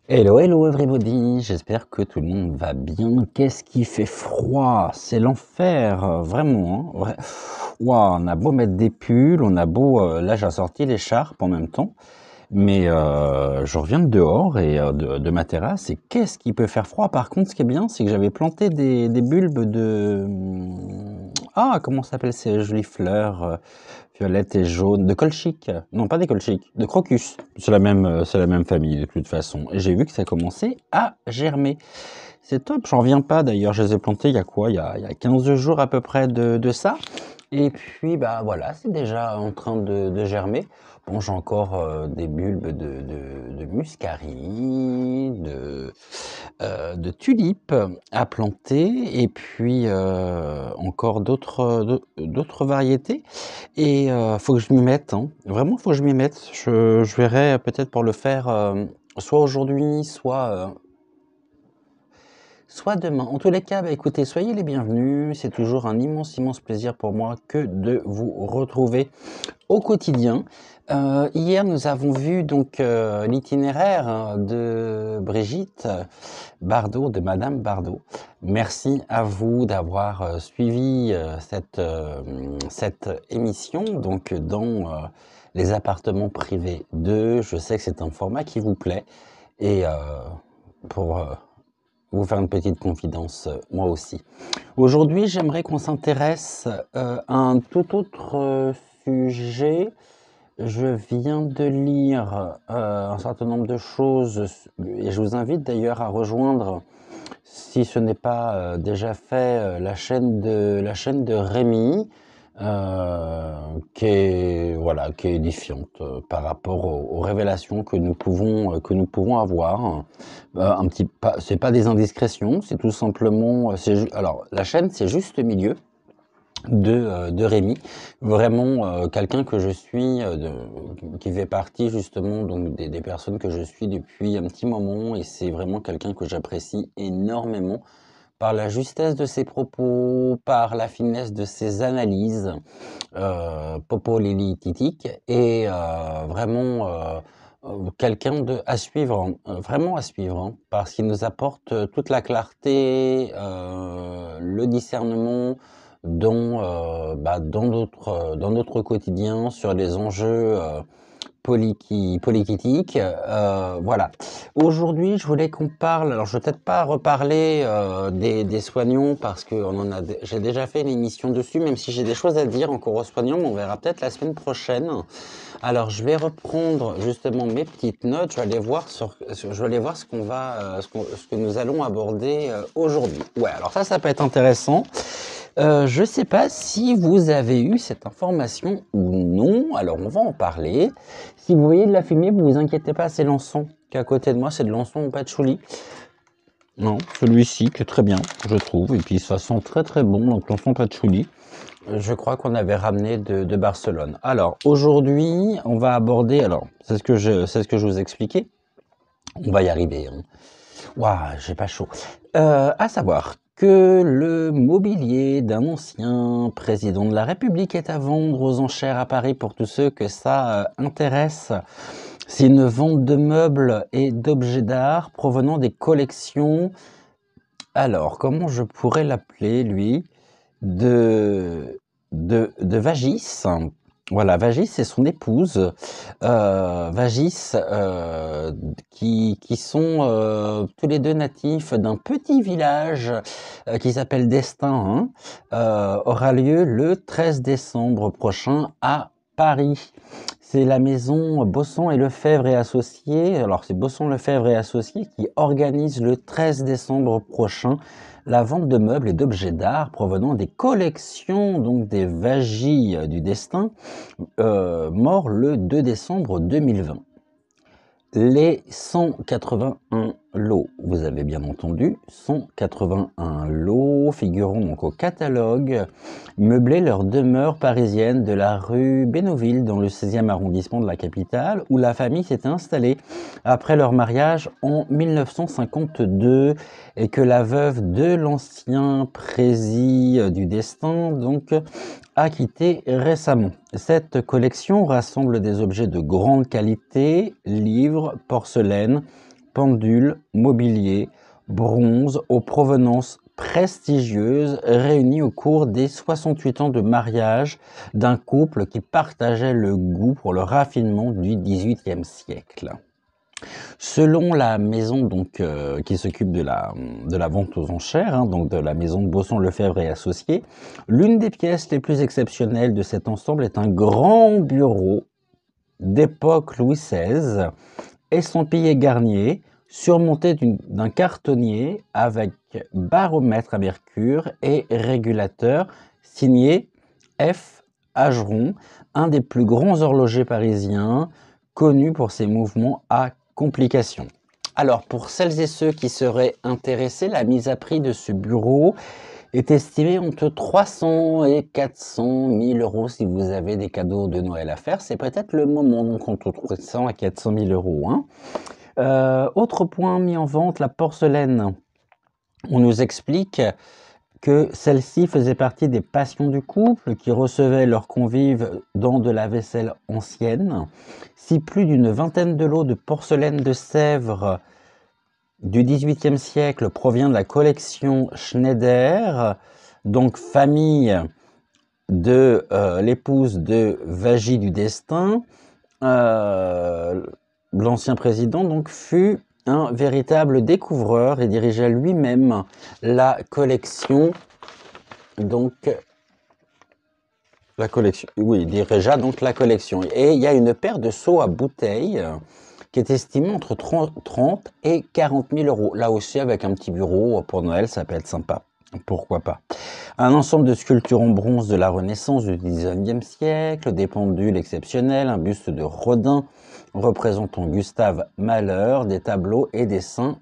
Hello, hello everybody, j'espère que tout le monde va bien. Qu'est-ce qui fait froid? C'est l'enfer, vraiment. Hein, Ouah, on a beau mettre des pulls, on a beau... là, j'ai sorti l'écharpe en même temps, mais je reviens de dehors et de ma terrasse, et qu'est-ce qui peut faire froid? Par contre, ce qui est bien, c'est que j'avais planté des bulbes de... Ah, comment s'appellent ces jolies fleurs violette et jaune, de colchique. Non, pas des colchiques, de crocus. C'est la même famille de toute façon. Et j'ai vu que ça commençait à germer. C'est top, j'en reviens pas d'ailleurs. Je les ai plantés il y a quoi? Il y a 15 jours à peu près de ça. Et puis, bah voilà, c'est déjà en train de germer. Bon, j'ai encore des bulbes de muscari, de tulipes à planter, et puis encore d'autres variétés. Et faut que je m'y mette, hein. Vraiment, faut que je m'y mette. Je verrai peut-être pour le faire soit aujourd'hui, soit demain. En tous les cas, bah, écoutez, soyez les bienvenus. C'est toujours un immense, immense plaisir pour moi que de vous retrouver au quotidien. Hier, nous avons vu donc l'itinéraire de Brigitte Bardot, de Madame Bardot. Merci à vous d'avoir suivi cette émission donc dans les appartements privés 2. Je sais que c'est un format qui vous plaît, et pour vous faire une petite confidence, moi aussi. Aujourd'hui, j'aimerais qu'on s'intéresse à un tout autre sujet. Je viens de lire un certain nombre de choses, et je vous invite d'ailleurs à rejoindre, si ce n'est pas déjà fait, la chaîne de Rémi, qui est édifiante par rapport aux révélations que nous pouvons avoir. C'est pas des indiscrétions, c'est tout simplement, alors la chaîne, c'est Juste Milieu de Rémi, vraiment quelqu'un que je suis, qui fait partie justement donc des personnes que je suis depuis un petit moment, et c'est vraiment quelqu'un que j'apprécie énormément par la justesse de ses propos, par la finesse de ses analyses, popolilitiques, et vraiment quelqu'un à suivre, hein, vraiment à suivre, hein, parce qu'il nous apporte toute la clarté, le discernement dans notre quotidien sur les enjeux politiques. Voilà. Aujourd'hui, je voulais qu'on parle. Alors, je vais peut-être pas reparler des soignants, parce que j'ai déjà fait une émission dessus, même si j'ai des choses à dire encore aux soignants, mais on verra peut-être la semaine prochaine. Alors, je vais reprendre justement mes petites notes. Je vais aller voir ce que nous allons aborder aujourd'hui. Ouais, alors ça peut être intéressant. Je sais pas si vous avez eu cette information ou non. Alors, on va en parler. Si vous voyez de la fumée, vous vous inquiétez pas, c'est l'encens qui est à côté de moi. C'est de l'encens au patchouli. Non, celui-ci qui est très bien, je trouve. Et puis, ça sent très très bon, donc l'encens patchouli. Je crois qu'on avait ramené de Barcelone. Alors, aujourd'hui, on va aborder... Alors, c'est ce que je vous expliquais. On va y arriver, hein. Waouh, j'ai pas chaud. À savoir que le mobilier d'un ancien président de la République est à vendre aux enchères à Paris, pour tous ceux que ça intéresse. C'est une vente de meubles et d'objets d'art provenant des collections. Alors, comment je pourrais l'appeler, lui? De Vagis. Voilà, Vagis et son épouse. Vagis, qui sont tous les deux natifs d'un petit village qui s'appelle Destin, hein, aura lieu le 13 décembre prochain à Paris. C'est la maison Bosson et Lefebvre et Associés. Alors, c'est Bosson, Lefebvre et Associés qui organise le 13 décembre prochain la vente de meubles et d'objets d'art provenant des collections donc des Vagis du Destin, mort le 2 décembre 2020. Les 181 lots, vous avez bien entendu, 181 lots figurant donc au catalogue, meubler leur demeure parisienne de la rue Bénouville dans le 16e arrondissement de la capitale, où la famille s'était installée après leur mariage en 1952 et que la veuve de l'ancien prési du destin donc a quitté récemment. Cette collection rassemble des objets de grande qualité, livres, porcelaine, pendules, mobilier, bronze aux provenances prestigieuses réunies au cours des 68 ans de mariage d'un couple qui partageait le goût pour le raffinement du XVIIIe siècle. Selon la maison donc, qui s'occupe de la vente aux enchères, hein, donc de la maison Bosson-Lefebvre et Associés, l'une des pièces les plus exceptionnelles de cet ensemble est un grand bureau d'époque Louis XVI, estampillé Garnier, surmonté d'un cartonnier avec baromètre à mercure et régulateur, signé F. Ageron, un des plus grands horlogers parisiens, connu pour ses mouvements à complications. Alors, pour celles et ceux qui seraient intéressés, la mise à prix de ce bureau est estimée entre 300 et 400 000 euros si vous avez des cadeaux de Noël à faire. C'est peut-être le moment, donc entre 300 et 400 000 euros. Hein. Autre point mis en vente, la porcelaine. On nous explique que celle-ci faisait partie des passions du couple qui recevaient leurs convives dans de la vaisselle ancienne. Si plus d'une vingtaine de lots de porcelaine de Sèvres du XVIIIe siècle provient de la collection Schneider, donc famille de l'épouse de Vagy du Destin, l'ancien président donc fut un véritable découvreur et dirigeait lui-même la collection, donc la collection, oui, il dirigea donc la collection. Et il y a une paire de seaux à bouteilles qui est estimée entre 30 et 40 000 euros. Là aussi, avec un petit bureau pour Noël, ça peut être sympa. Pourquoi pas. Un ensemble de sculptures en bronze de la Renaissance du XIXe siècle, des pendules exceptionnelles, un buste de Rodin représentant Gustave Mahler, des tableaux et des saints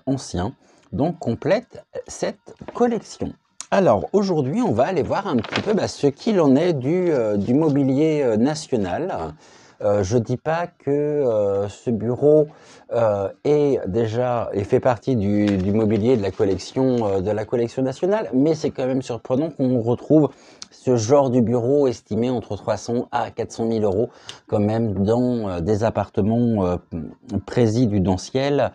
anciens, donc complète cette collection. Alors aujourd'hui, on va aller voir un petit peu ce qu'il en est du mobilier national. Je ne dis pas que ce bureau fait partie du mobilier de la collection nationale, mais c'est quand même surprenant qu'on retrouve ce genre de bureau estimé entre 300 à 400 000 euros quand même dans des appartements présidentiels.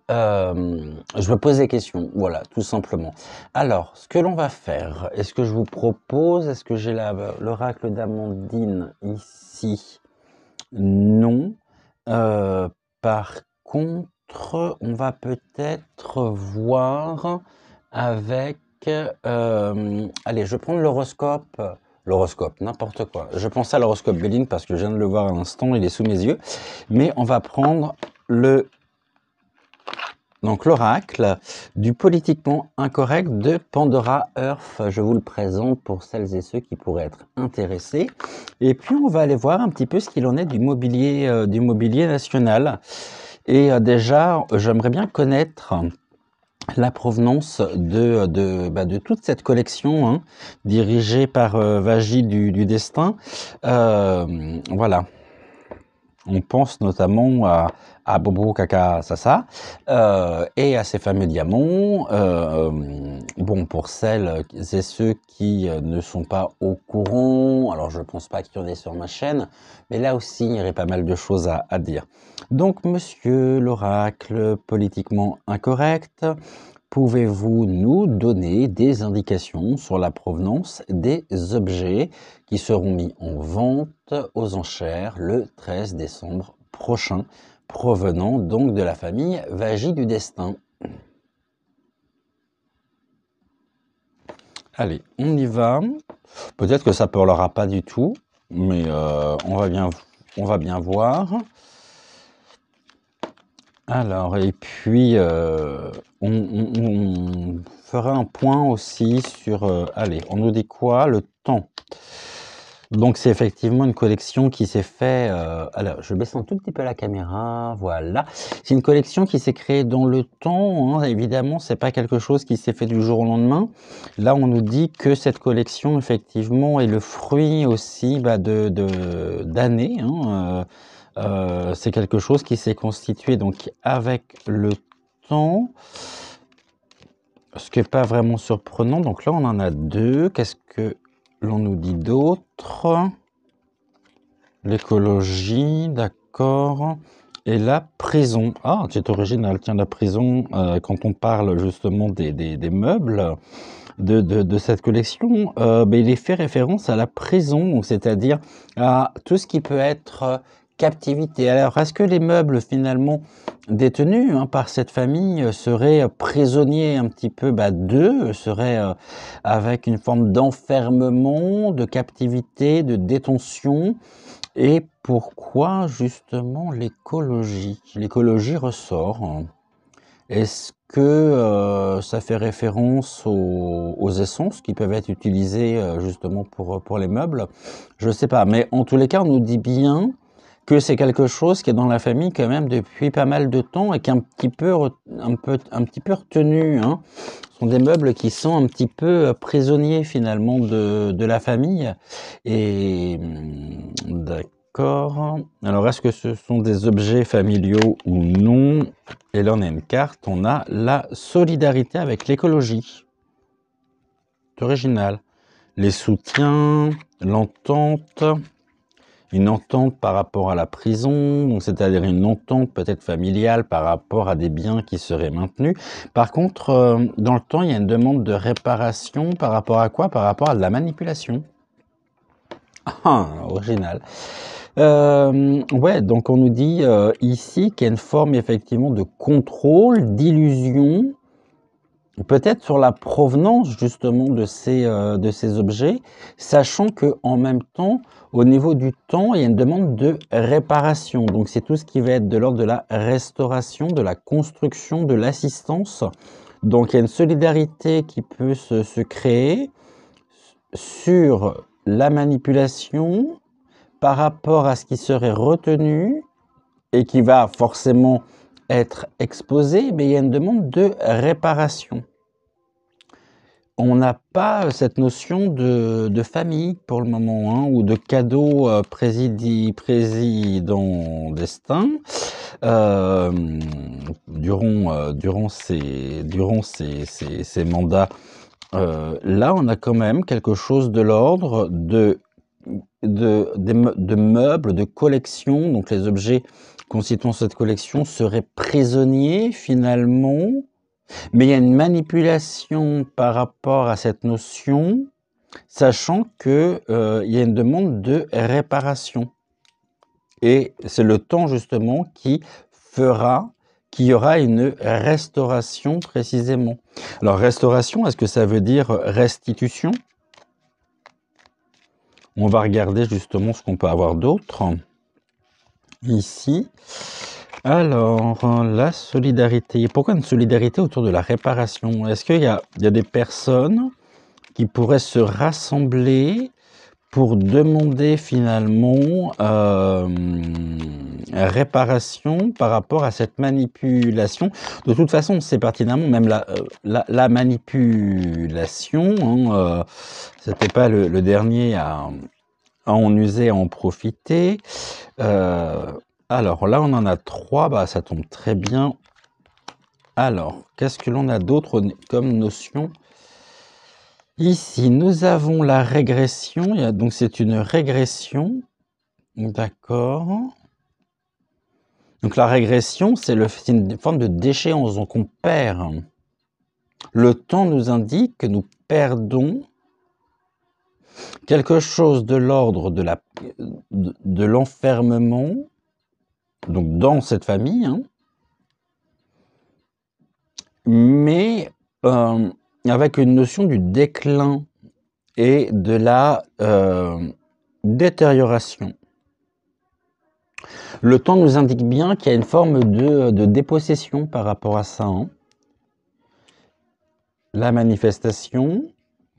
Je me pose des questions, voilà, tout simplement. Alors, ce que l'on va faire, est-ce que je vous propose, est-ce que j'ai l'oracle d'Amandine ici? Non. Par contre, on va peut-être voir avec... allez, je vais prendre l'horoscope. L'horoscope, n'importe quoi. Je pense à l'horoscope Béline parce que je viens de le voir à l'instant, il est sous mes yeux. Mais on va prendre l'oracle du politiquement incorrect de Pandora Earth. Je vous le présente pour celles et ceux qui pourraient être intéressés. Et puis, on va aller voir un petit peu ce qu'il en est du mobilier national. Et déjà, j'aimerais bien connaître la provenance de toute cette collection hein, dirigée par Vagy du Destin. Voilà. On pense notamment à Bobo Kaka Sasa et à ces fameux diamants. Bon, pour celles et ceux qui ne sont pas au courant, alors je ne pense pas qu'il y en ait sur ma chaîne, mais là aussi, il y aurait pas mal de choses à dire. Donc, monsieur l'oracle politiquement incorrect, pouvez-vous nous donner des indications sur la provenance des objets qui seront mis en vente aux enchères le 13 décembre prochain, provenant donc de la famille Vagy du Destin? Allez, on y va. Peut-être que ça ne parlera pas du tout, mais on va bien voir. Alors, et puis, on fera un point aussi sur... allez, on nous dit quoi? Le temps. Donc c'est effectivement une collection qui s'est fait, alors je baisse un tout petit peu la caméra, voilà. C'est une collection qui s'est créée dans le temps, hein, évidemment, c'est pas quelque chose qui s'est fait du jour au lendemain. Là, on nous dit que cette collection, effectivement, est le fruit aussi, bah, d'années, hein, c'est quelque chose qui s'est constitué donc avec le temps, ce qui est pas vraiment surprenant. Donc là, on en a 2. Qu'est-ce que l'on nous dit d'autre? L'écologie, d'accord. Et la prison. Ah, c'est original. Tiens, la prison, quand on parle justement des meubles de cette collection, ben, il est fait référence à la prison, donc c'est-à-dire à tout ce qui peut être captivité. Alors, est-ce que les meubles finalement détenus, hein, par cette famille seraient prisonniers un petit peu, bah, d'eux, seraient avec une forme d'enfermement, de captivité, de détention? Et pourquoi justement l'écologie? L'écologie ressort, hein. Est-ce que ça fait référence aux essences qui peuvent être utilisées justement pour les meubles? Je ne sais pas, mais en tous les cas, on nous dit bien que c'est quelque chose qui est dans la famille quand même depuis pas mal de temps et qui est un petit peu retenu, hein. Ce sont des meubles qui sont un petit peu prisonniers finalement de la famille. Et d'accord. Alors, est-ce que ce sont des objets familiaux ou non? Et là, on a une carte, on a la solidarité avec l'écologie. C'est original. Les soutiens, l'entente, une entente par rapport à la prison, donc c'est-à-dire une entente peut-être familiale par rapport à des biens qui seraient maintenus. Par contre, dans le temps, il y a une demande de réparation par rapport à quoi? Par rapport à de la manipulation. Ah, original. Ouais, donc on nous dit ici qu'il y a une forme effectivement de contrôle, d'illusion, peut-être sur la provenance justement de ces objets, sachant que en même temps, au niveau du temps, il y a une demande de réparation. Donc c'est tout ce qui va être de l'ordre de la restauration, de la construction, de l'assistance. Donc il y a une solidarité qui peut se créer sur la manipulation par rapport à ce qui serait retenu et qui va forcément être exposé, mais il y a une demande de réparation. On n'a pas cette notion de famille pour le moment, hein, ou de cadeau président destin. Durant ces mandats, là, on a quand même quelque chose de l'ordre de meubles, de collection. Donc les objets constituant cette collection seraient prisonniers finalement, mais il y a une manipulation par rapport à cette notion, sachant que il y a une demande de réparation. Et c'est le temps justement qui fera qu'il y aura une restauration précisément. Alors restauration, est-ce que ça veut dire restitution? On va regarder justement ce qu'on peut avoir d'autre ici. Alors, la solidarité. Pourquoi une solidarité autour de la réparation? Est-ce qu'il y a des personnes qui pourraient se rassembler pour demander finalement réparation par rapport à cette manipulation? De toute façon, on sait pertinemment, même la manipulation, hein, c'était pas le dernier à en user, à en profiter. Alors là, on en a 3, bah, ça tombe très bien. Alors, qu'est-ce que l'on a d'autre comme notion? Ici, nous avons la régression, donc c'est une régression, d'accord. Donc la régression, c'est une forme de déchéance, donc on perd. Le temps nous indique que nous perdons quelque chose de l'ordre de l'enfermement, donc dans cette famille, hein, mais avec une notion du déclin et de la détérioration. Le temps nous indique bien qu'il y a une forme de dépossession par rapport à ça, hein. La manifestation,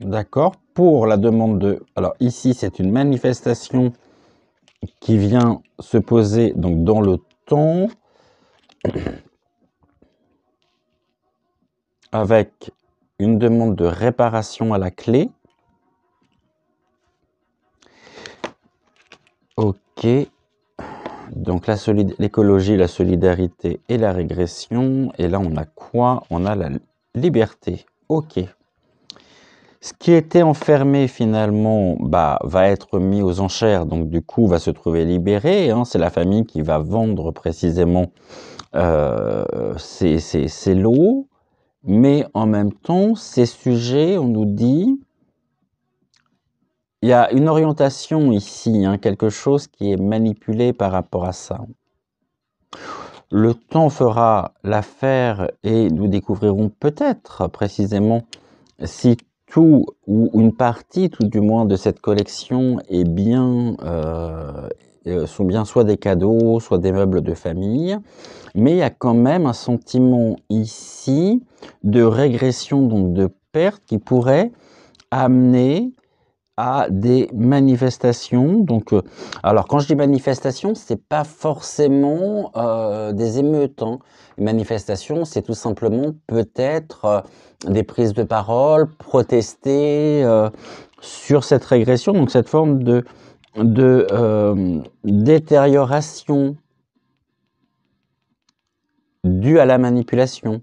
D'accord? Pour la demande de... Alors ici, c'est une manifestation qui vient se poser donc dans le temps avec une demande de réparation à la clé. Ok. Donc l'écologie, la solidarité et la régression. Et là, on a quoi? On a la liberté. Ok. Ce qui était enfermé finalement va être mis aux enchères, donc du coup va se trouver libéré. Hein. C'est la famille qui va vendre précisément ces lots. Mais en même temps, ces sujets, on nous dit, il y a une orientation ici, hein, quelque chose qui est manipulé par rapport à ça. Le temps fera l'affaire et nous découvrirons peut-être précisément si tout ou une partie, tout du moins, de cette collection est bien, sont bien soit des cadeaux, soit des meubles de famille. Mais il y a quand même un sentiment ici de régression, donc de perte, qui pourrait amener à des manifestations. Donc, alors quand je dis manifestation, c'est pas forcément des émeutes. Hein. Une manifestation, c'est tout simplement peut-être des prises de parole, protester sur cette régression, donc cette forme de détérioration due à la manipulation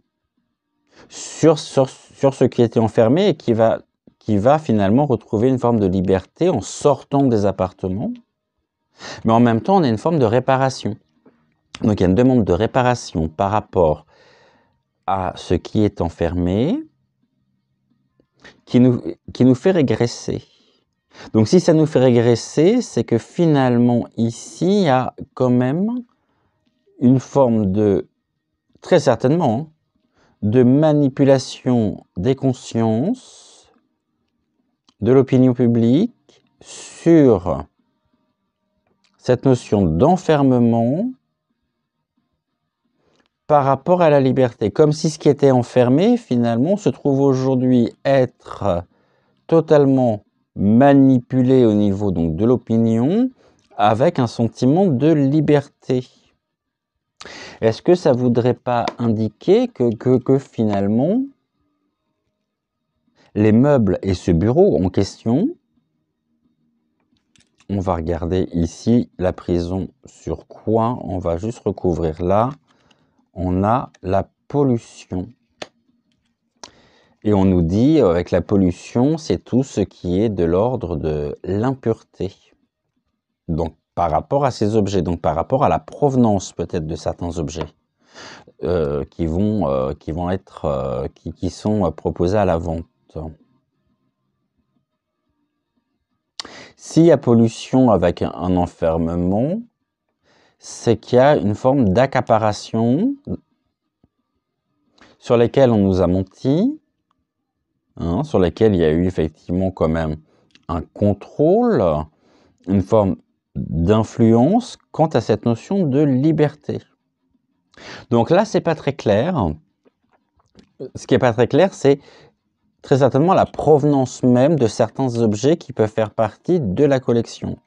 sur ce qui était enfermé et qui va finalement retrouver une forme de liberté en sortant des appartements. Mais en même temps, on a une forme de réparation. Donc il y a une demande de réparation par rapport à ce qui est enfermé qui nous fait régresser. Donc si ça nous fait régresser, c'est que finalement ici, il y a quand même une forme de, très certainement, hein, de manipulation des consciences, de l'opinion publique sur cette notion d'enfermement par rapport à la liberté. Comme si ce qui était enfermé, finalement, se trouve aujourd'hui être totalement manipulé au niveau donc, de l'opinion avec un sentiment de liberté. Est-ce que ça ne voudrait pas indiquer que finalement, les meubles et ce bureau en question, on va regarder ici la prison sur quoi? On va juste recouvrir là. On a la pollution. Et on nous dit, avec la pollution, c'est tout ce qui est de l'ordre de l'impureté. Donc, par rapport à ces objets, donc par rapport à la provenance peut-être de certains objets qui sont proposés à la vente. S'il y a pollution avec un enfermement, c'est qu'il y a une forme d'accaparation sur lesquelles on nous a menti, hein, sur lesquelles il y a eu effectivement quand même un contrôle, une forme d'influence quant à cette notion de liberté. Donc là, c'est pas très clair. Ce qui n'est pas très clair, c'est très certainement la provenance même de certains objets qui peuvent faire partie de la collection.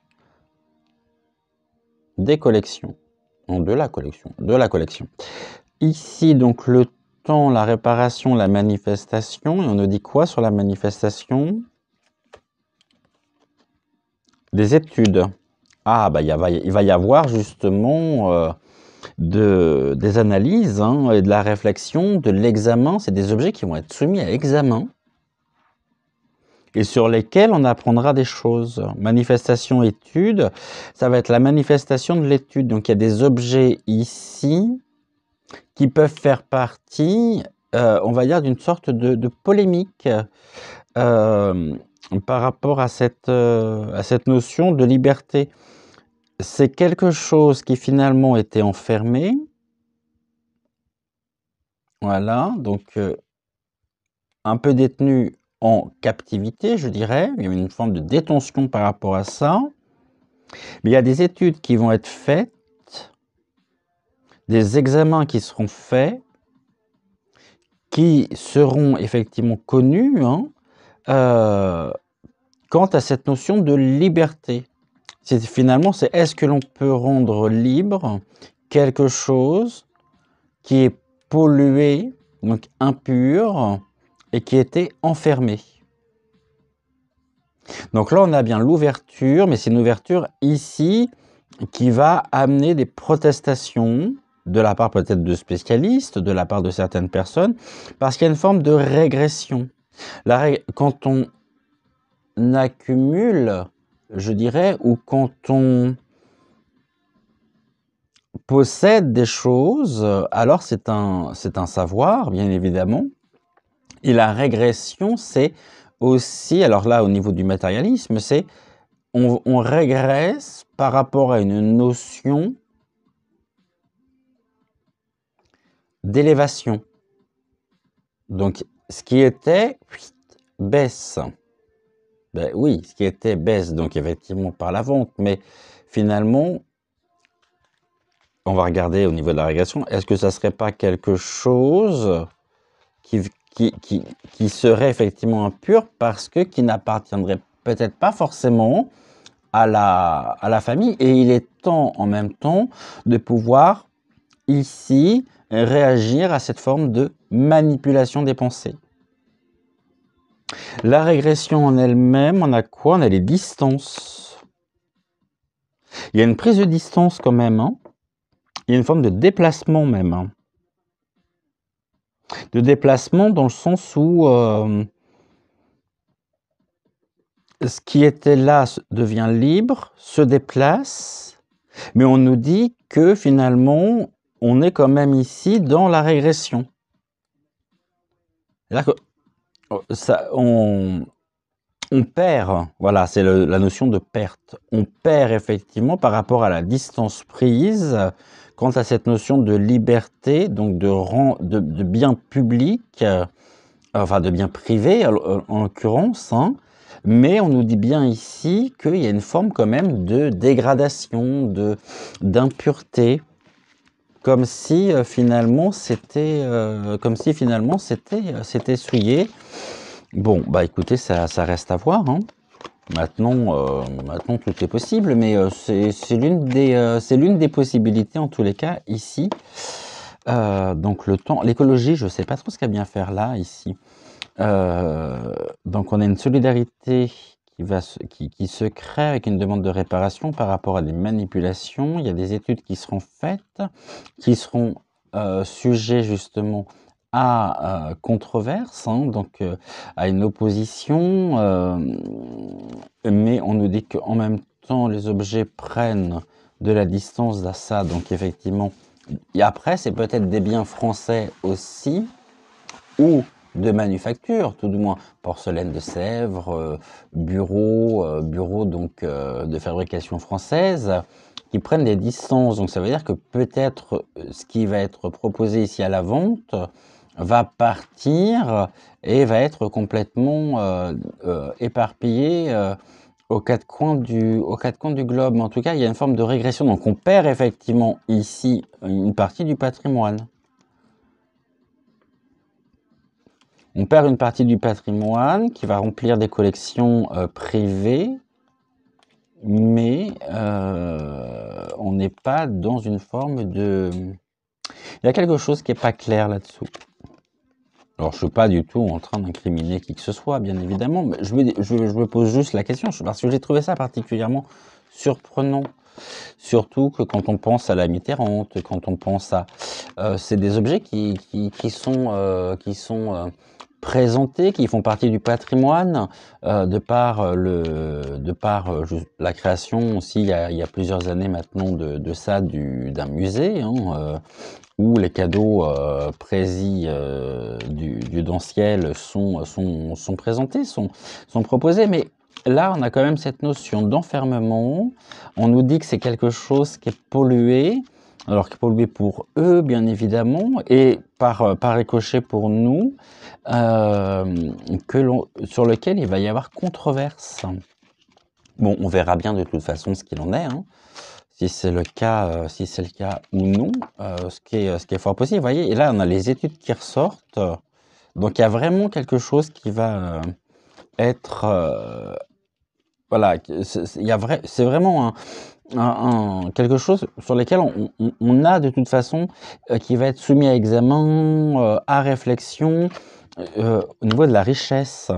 Des collections. Non, de la collection. De la collection. Ici, donc, le temps, la réparation, la manifestation. Et on nous dit quoi sur la manifestation? Des études. Ah, bah, il va y avoir justement des analyses hein, et de la réflexion, de l'examen. C'est des objets qui vont être soumis à examen et sur lesquels on apprendra des choses. Manifestation, étude, ça va être la manifestation de l'étude. Donc, il y a des objets ici qui peuvent faire partie, on va dire, d'une sorte de polémique par rapport à cette notion de liberté. C'est quelque chose qui finalement était enfermé. Voilà, donc un peu détenu en captivité, je dirais. Il y a une forme de détention par rapport à ça. Mais il y a des études qui vont être faites, des examens qui seront faits, qui seront effectivement connus, hein, quant à cette notion de liberté. Finalement, c'est est-ce que l'on peut rendre libre quelque chose qui est pollué, donc impur, et qui était enfermé. Donc là, on a bien l'ouverture, mais c'est une ouverture ici qui va amener des protestations de la part peut-être de spécialistes, de la part de certaines personnes, parce qu'il y a une forme de régression. Quand on accumule, je dirais, ou quand on possède des choses, alors c'est un savoir, bien évidemment. Et la régression, c'est aussi, alors là, au niveau du matérialisme, c'est on régresse par rapport à une notion d'élévation. Donc, ce qui était baisse. Ben oui, ce qui était baisse, donc effectivement par la vente, mais finalement, on va regarder au niveau de la régression, est-ce que ça serait pas quelque chose qui serait effectivement impur parce que qui n'appartiendrait peut-être pas forcément à la famille, et il est temps en même temps de pouvoir ici réagir à cette forme de manipulation des pensées. La régression en elle-même, on a quoi? On a les distances. Il y a une prise de distance quand même, hein. Il y a une forme de déplacement même, hein. De déplacement dans le sens où ce qui était là devient libre, se déplace, mais on nous dit que finalement, on est quand même ici dans la régression. C'est-à-dire que on perd, voilà, c'est la notion de perte. On perd effectivement par rapport à la distance prise quant à cette notion de liberté, donc de bien public, enfin de bien privé en l'occurrence, hein. Mais on nous dit bien ici qu'il y a une forme quand même de dégradation, d'impureté, comme si finalement c'était souillé. Bon, bah écoutez, ça reste à voir, hein. Maintenant, tout est possible, mais c'est l'une des possibilités en tous les cas ici. Donc le temps, l'écologie, je sais pas trop ce qu'elle vient faire là ici. Donc on a une solidarité qui se crée avec une demande de réparation par rapport à des manipulations. Il y a des études qui seront faites, qui seront sujets justement à controverse, hein, donc à une opposition, mais on nous dit qu'en même temps les objets prennent de la distance à ça, donc effectivement. Et après, c'est peut-être des biens français aussi, ou de manufacture, tout du moins, porcelaine de Sèvres, bureaux donc de fabrication française, qui prennent des distances. Donc ça veut dire que peut-être ce qui va être proposé ici à la vente va partir et va être complètement éparpillé aux quatre coins du globe. Mais en tout cas, il y a une forme de régression. Donc on perd effectivement ici une partie du patrimoine. On perd une partie du patrimoine qui va remplir des collections privées, mais on n'est pas dans une forme de... Il y a quelque chose qui n'est pas clair là-dessous. Alors, je ne suis pas du tout en train d'incriminer qui que ce soit, bien évidemment, mais je me pose juste la question, parce que j'ai trouvé ça particulièrement surprenant. Surtout que quand on pense à la Mitterrand, quand on pense à... c'est des objets qui sont présentés, qui font partie du patrimoine, de par la création aussi, il y a plusieurs années maintenant de ça, d'un musée, hein, où les cadeaux présis du Danciel sont présentés, sont proposés, mais là, on a quand même cette notion d'enfermement. On nous dit que c'est quelque chose qui est pollué, alors qui est pollué pour eux, bien évidemment, et par ricochet pour nous, sur lequel il va y avoir controverse. Bon, on verra bien de toute façon ce qu'il en est, hein, si c'est le cas ou non, ce qui est fort possible. Vous voyez, et là, on a les études qui ressortent. Donc, il y a vraiment quelque chose qui va être... voilà, c'est vraiment quelque chose sur lequel on a de toute façon qui va être soumis à examen, à réflexion, au niveau de la richesse.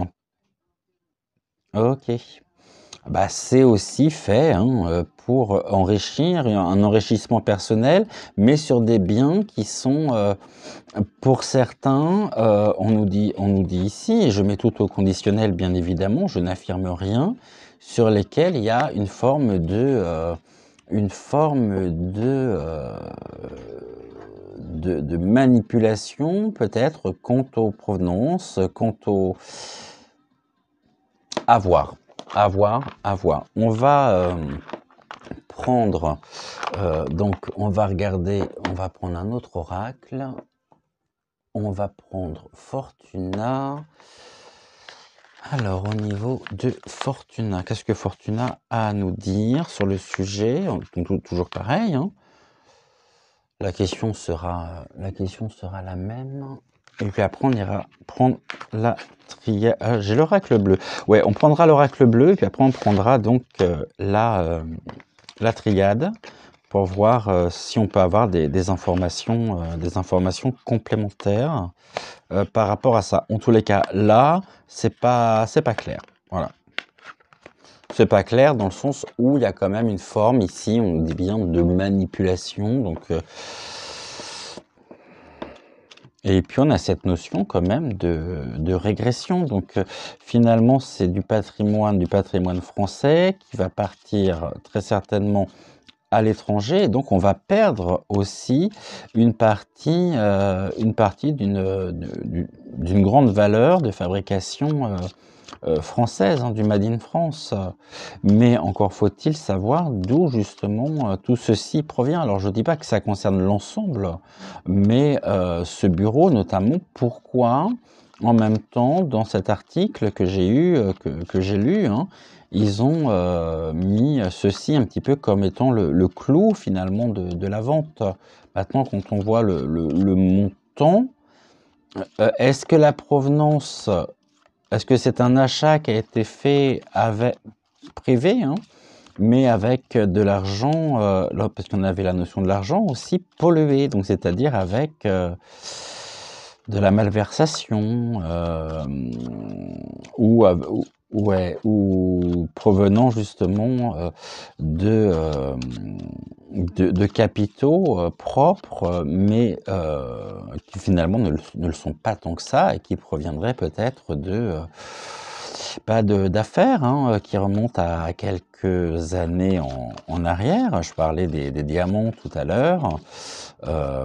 Ok. Bah, c'est aussi fait hein, pour enrichir, un enrichissement personnel, mais sur des biens qui sont, pour certains, on nous dit ici, et je mets tout au conditionnel bien évidemment, je n'affirme rien, sur lesquels il y a une forme de manipulation peut-être quant aux provenances, quant au... À voir, à voir, à voir. On va prendre, donc on va regarder, on va prendre un autre oracle. On va prendre Fortuna. Alors, au niveau de Fortuna, qu'est-ce que Fortuna a à nous dire sur le sujet? Toujours pareil, hein. La question sera la même. Et puis après, on ira prendre la triade. J'ai l'oracle bleu. Ouais, on prendra l'oracle bleu, et puis après, on prendra donc la triade pour voir si on peut avoir des informations complémentaires par rapport à ça. En tous les cas, là, c'est pas clair. Voilà. C'est pas clair dans le sens où il y a quand même une forme ici, on dit bien de manipulation. Donc, et puis on a cette notion quand même de régression. Donc finalement, c'est du patrimoine français qui va partir très certainement à l'étranger, et donc on va perdre aussi une partie d'une grande valeur de fabrication française, hein, du Made in France. Mais encore faut-il savoir d'où justement tout ceci provient. Alors je ne dis pas que ça concerne l'ensemble, mais ce bureau notamment, pourquoi en même temps dans cet article que j'ai eu, que j'ai lu, hein, ils ont mis ceci un petit peu comme étant le clou finalement de la vente. Maintenant, quand on voit le montant, est-ce que la provenance, est-ce que c'est un achat qui a été fait avec privé, hein, mais avec de l'argent, parce qu'on avait la notion de l'argent aussi pollué, donc c'est-à-dire avec de la malversation ou provenant justement de capitaux propres, mais qui finalement ne le sont pas tant que ça et qui proviendraient peut-être d'affaires hein, qui remontent à quelques années en arrière. Je parlais des diamants tout à l'heure.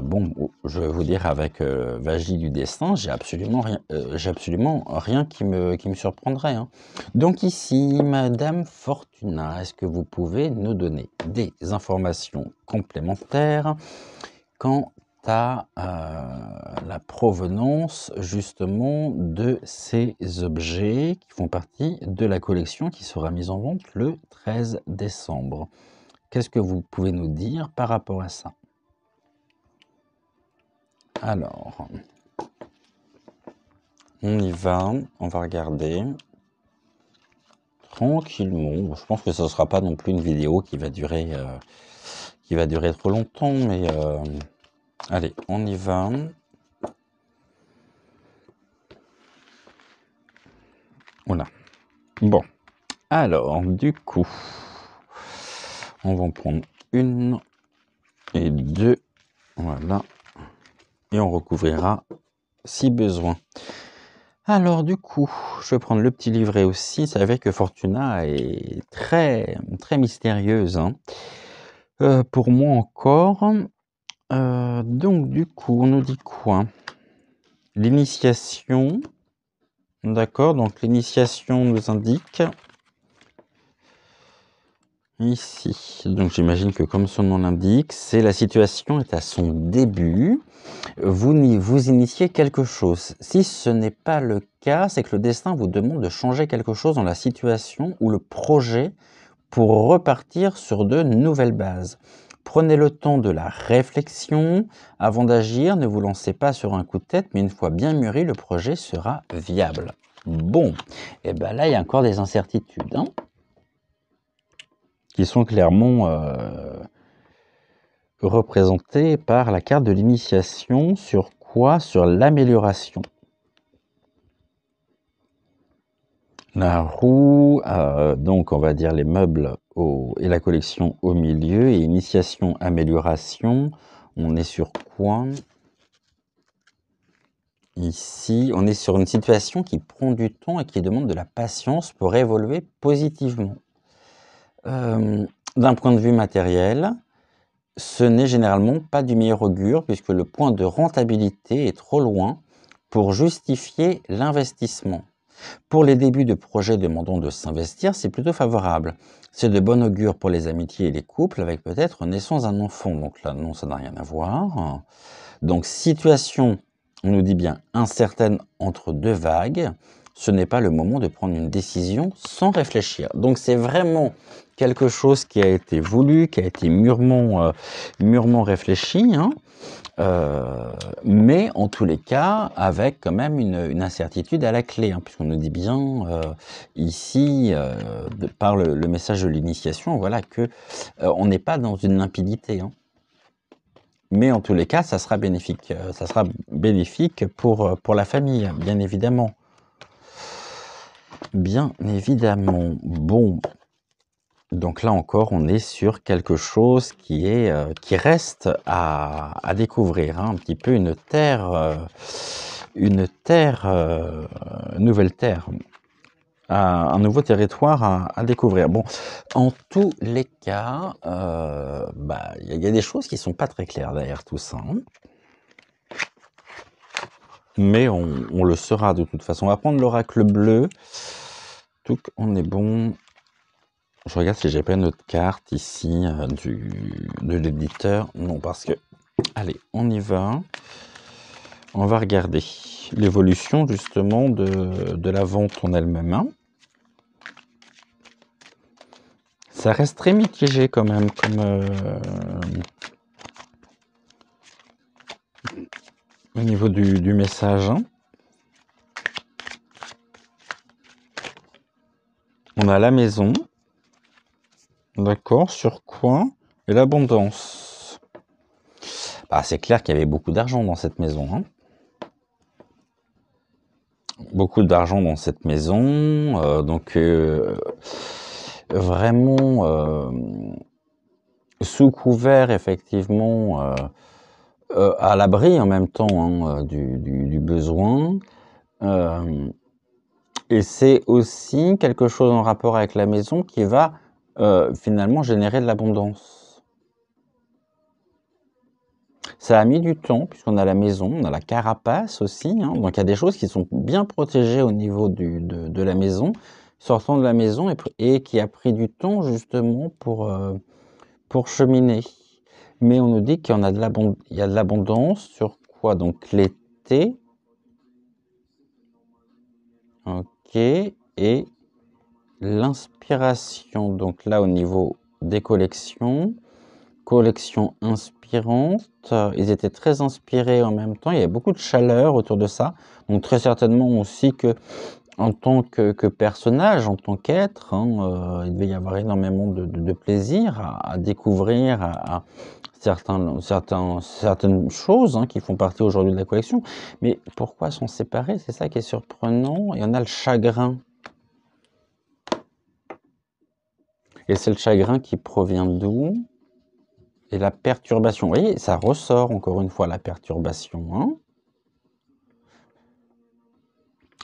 Bon, je vais vous dire avec Magie du destin, j'ai absolument rien qui me surprendrait. Hein. Donc ici, Madame Fortuna, est-ce que vous pouvez nous donner des informations complémentaires quant à la provenance justement de ces objets qui font partie de la collection qui sera mise en vente le 13 décembre. Qu'est-ce que vous pouvez nous dire par rapport à ça? Alors, on y va, on va regarder tranquillement. Je pense que ce ne sera pas non plus une vidéo qui va durer trop longtemps, mais allez, on y va. Voilà. Bon, alors, du coup, on va en prendre une et deux, voilà, et on recouvrira si besoin. Alors, du coup, je vais prendre le petit livret aussi. Vous savez que Fortuna est très, très mystérieuse, hein. Pour moi encore. Donc, du coup, on nous dit quoi? L'initiation. D'accord, donc l'initiation nous indique ici. Donc, j'imagine que comme son nom l'indique, c'est la situation est à son début. Vous initiez quelque chose. Si ce n'est pas le cas, c'est que le destin vous demande de changer quelque chose dans la situation ou le projet pour repartir sur de nouvelles bases. Prenez le temps de la réflexion avant d'agir. Ne vous lancez pas sur un coup de tête, mais une fois bien mûri, le projet sera viable. Bon, et ben là, il y a encore des incertitudes, hein, qui sont clairement représentées par la carte de l'initiation. Sur quoi? Sur l'amélioration. La roue, donc on va dire les meubles et la collection au milieu, et initiation, amélioration. On est sur quoi? Ici, on est sur une situation qui prend du temps et qui demande de la patience pour évoluer positivement. D'un point de vue matériel, ce n'est généralement pas du meilleur augure puisque le point de rentabilité est trop loin pour justifier l'investissement. Pour les débuts de projets demandant de s'investir, c'est plutôt favorable. C'est de bon augure pour les amitiés et les couples avec peut-être naissance d'un enfant. Donc là, non, ça n'a rien à voir. Donc, situation, on nous dit bien, incertaine entre deux vagues. Ce n'est pas le moment de prendre une décision sans réfléchir. Donc, c'est vraiment quelque chose qui a été voulu, qui a été mûrement réfléchi, hein. Mais en tous les cas, avec quand même une incertitude à la clé, hein, puisqu'on nous dit bien ici, par le message de l'initiation, voilà, que on n'est pas dans une limpidité, hein. Mais en tous les cas, ça sera bénéfique pour la famille, bien évidemment. Bien évidemment. Bon. Donc là encore, on est sur quelque chose qui reste à découvrir, hein, un petit peu une nouvelle terre, un nouveau territoire à découvrir. Bon, en tous les cas, il y a des choses qui sont pas très claires derrière tout ça, hein. Mais on le saura de toute façon. On va prendre l'oracle bleu. Donc on est bon. Je regarde si j'ai pas une autre carte ici de l'éditeur. Non, parce que... Allez, on y va. On va regarder l'évolution justement de la vente en elle-même, hein. Ça reste très mitigé quand même, comme au niveau du message, hein. On a la maison. D'accord, sur quoi? Et l'abondance. Bah, c'est clair qu'il y avait beaucoup d'argent dans cette maison, hein. Beaucoup d'argent dans cette maison, donc vraiment sous couvert effectivement, à l'abri en même temps, hein, du besoin, et c'est aussi quelque chose en rapport avec la maison qui va finalement générer de l'abondance. Ça a mis du temps puisqu'on a la maison, on a la carapace aussi, hein, donc il y a des choses qui sont bien protégées au niveau de la maison, sortant de la maison et qui a pris du temps justement pour cheminer. Mais on nous dit qu'il y a de l'abondance sur quoi? Donc l'été. Ok. Et l'inspiration. Donc là, au niveau des collections, collection inspirante. Ils étaient très inspirés en même temps. Il y avait beaucoup de chaleur autour de ça. Donc très certainement aussi que en tant que personnage, en tant qu'être, hein, il devait y avoir énormément de plaisir à découvrir, à certaines choses, hein, qui font partie aujourd'hui de la collection. Mais pourquoi sont séparés? C'est ça qui est surprenant. Il y en a le chagrin. Et c'est le chagrin qui provient d'où? Et la perturbation. Vous voyez, ça ressort encore une fois la perturbation, hein.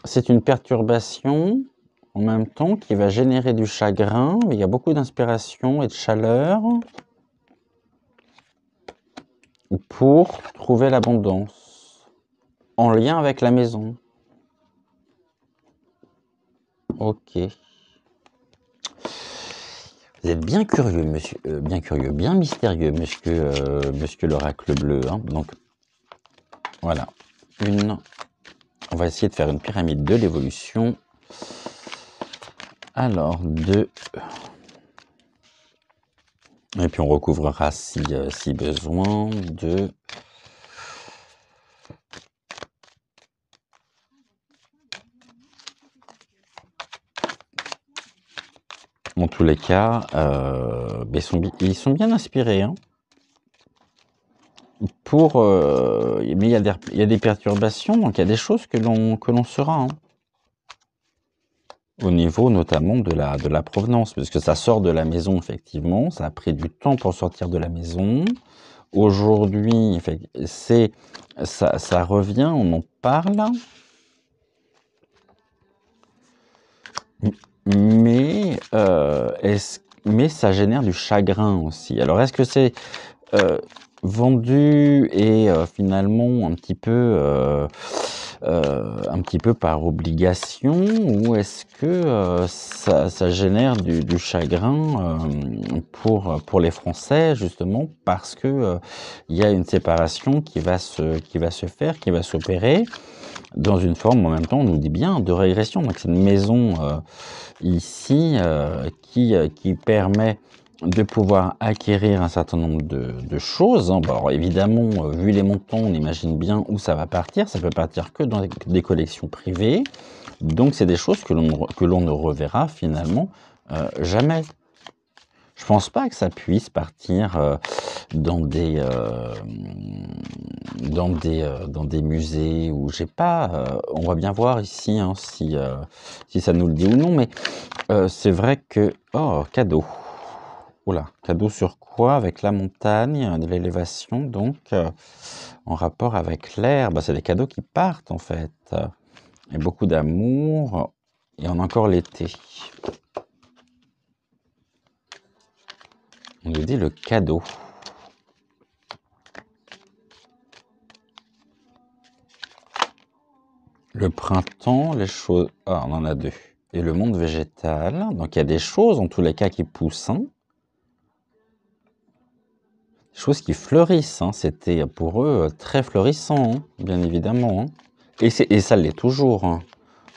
C'est une perturbation en même temps qui va générer du chagrin, mais il y a beaucoup d'inspiration et de chaleur pour trouver l'abondance en lien avec la maison. Ok. Vous êtes bien curieux, monsieur, bien mystérieux, monsieur l'oracle bleu, hein. Donc, voilà. On va essayer de faire une pyramide de l'évolution. Alors, 2. Et puis on recouvrera si besoin. 2. En tous les cas, ils sont bien inspirés, hein. Mais il y a des perturbations, donc il y a des choses que l'on saura, hein. Au niveau notamment de la provenance, parce que ça sort de la maison, effectivement. Ça a pris du temps pour sortir de la maison. Aujourd'hui, ça revient, on en parle. Mais, mais ça génère du chagrin aussi. Alors, est-ce que c'est vendu et finalement un petit peu par obligation, ou est-ce que ça génère du chagrin pour les Français, justement parce que il y a une séparation qui va se faire, qui va s'opérer dans une forme, en même temps, on nous dit bien, de régression. Donc c'est une maison ici qui permet de pouvoir acquérir un certain nombre de choses, hein. Bon, alors évidemment, vu les montants, on imagine bien où ça va partir. Ça peut partir que dans des collections privées. Donc c'est des choses que l'on ne reverra finalement jamais. Je pense pas que ça puisse partir dans des musées où j'ai pas. On va bien voir ici, hein, si ça nous le dit ou non. Mais c'est vrai que oh, cadeau. Oula, cadeau sur quoi? Avec la montagne, de l'élévation, donc en rapport avec l'air. Bah, c'est des cadeaux qui partent en fait. Et beaucoup d'amour. Et on a encore l'été. On nous dit le cadeau. Le printemps, les choses... Ah, on en a deux. Et le monde végétal. Donc il y a des choses, en tous les cas, qui poussent, hein. Des choses qui fleurissent, hein. C'était pour eux très florissant, hein, bien évidemment, hein. Et ça l'est toujours, hein.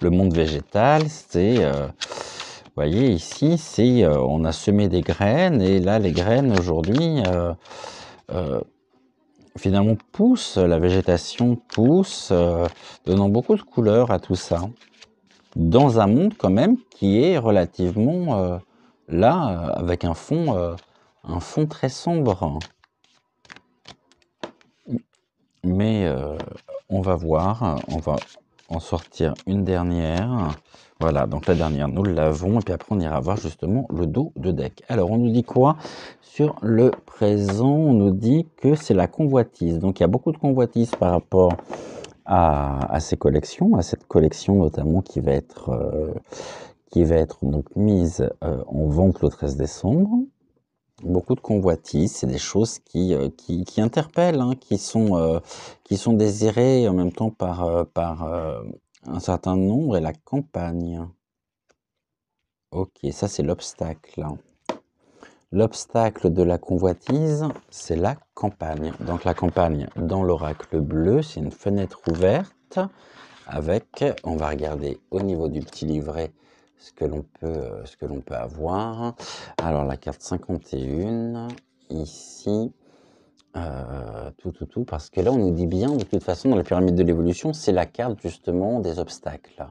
Le monde végétal, c'est... vous voyez, ici, on a semé des graines, et là, les graines, aujourd'hui... finalement pousse, la végétation pousse, donnant beaucoup de couleurs à tout ça, dans un monde quand même qui est relativement là, avec un fond très sombre. Mais on va voir, on va en sortir une dernière. Voilà, donc la dernière, nous l'avons, et puis après on ira voir justement le dos de deck. Alors on nous dit quoi sur le présent? On nous dit que c'est la convoitise. Donc il y a beaucoup de convoitise par rapport à ces collections, à cette collection notamment qui va être donc mise en vente le 13 décembre. Beaucoup de convoitises, c'est des choses qui interpellent, hein, qui sont désirées et en même temps par un certain nombre, et la campagne. Ok, ça c'est l'obstacle. L'obstacle de la convoitise, c'est la campagne. Donc la campagne, dans l'oracle bleu, c'est une fenêtre ouverte avec, on va regarder au niveau du petit livret ce que l'on peut avoir. Alors la carte 51, ici, parce que là on nous dit bien, de toute façon, dans la pyramide de l'évolution, c'est la carte justement des obstacles.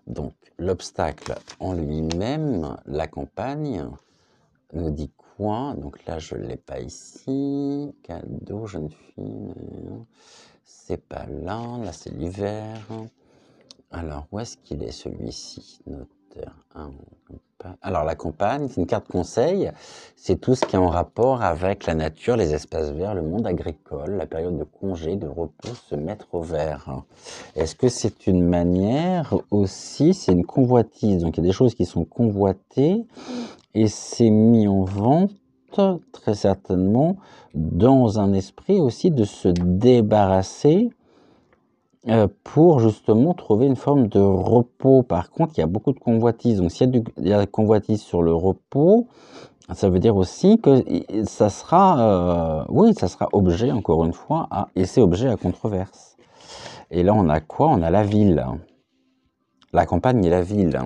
Donc l'obstacle en lui-même, la campagne, nous dit quoi? Donc là je ne l'ai pas ici. Cadeau, jeune fille, c'est pas là, là c'est l'hiver. Alors, où est-ce qu'il est celui-ci? Notaire 1. Alors, la campagne, c'est une carte conseil. C'est tout ce qui est en rapport avec la nature, les espaces verts, le monde agricole, la période de congé, de repos, se mettre au vert. Est-ce que c'est une manière aussi, c'est une convoitise? Donc, il y a des choses qui sont convoitées et c'est mis en vente, très certainement, dans un esprit aussi de se débarrasser pour justement trouver une forme de repos. Par contre, il y a beaucoup de convoitises. Donc, s'il y a de convoitises sur le repos, ça veut dire aussi que ça sera, oui, ça sera objet, encore une fois, et c'est objet à controverse. Et là, on a quoi? On a la ville. La campagne et la ville.